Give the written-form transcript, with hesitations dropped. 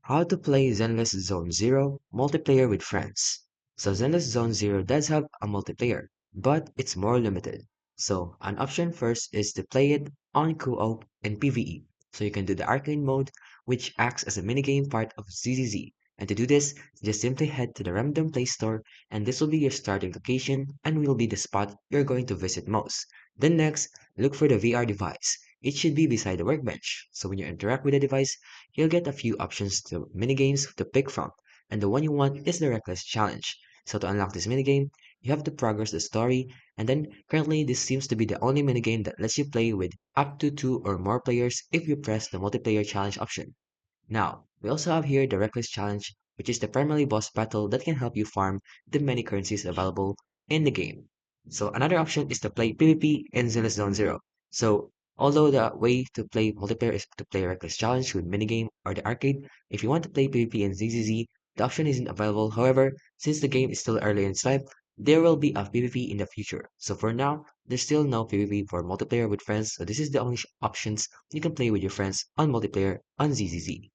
How to play Zenless Zone Zero multiplayer with friends. So Zenless Zone Zero does have a multiplayer, but it's more limited. So an option first is to play it on co-op and PvE. So you can do the arcade mode, which acts as a minigame part of ZZZ. And to do this, just simply head to the random play store, and this will be your starting location and will be the spot you're going to visit most. Then next, look for the VR device. It should be beside the workbench. So when you interact with the device, you'll get a few options to minigames to pick from, and the one you want is the Reckless Challenge. So to unlock this minigame, you have to progress the story, and then currently this seems to be the only minigame that lets you play with up to two or more players if you press the multiplayer challenge option. Now, we also have here the Reckless Challenge, which is the primary boss battle that can help you farm the many currencies available in the game. So another option is to play PvP in Zenless Zone Zero. So although the way to play multiplayer is to play Reckless Challenge with minigame or the arcade, if you want to play PvP in ZZZ, the option isn't available. However, since the game is still early in its life, there will be a PvP in the future. So for now, there's still no PvP for multiplayer with friends, so this is the only options you can play with your friends on multiplayer on ZZZ.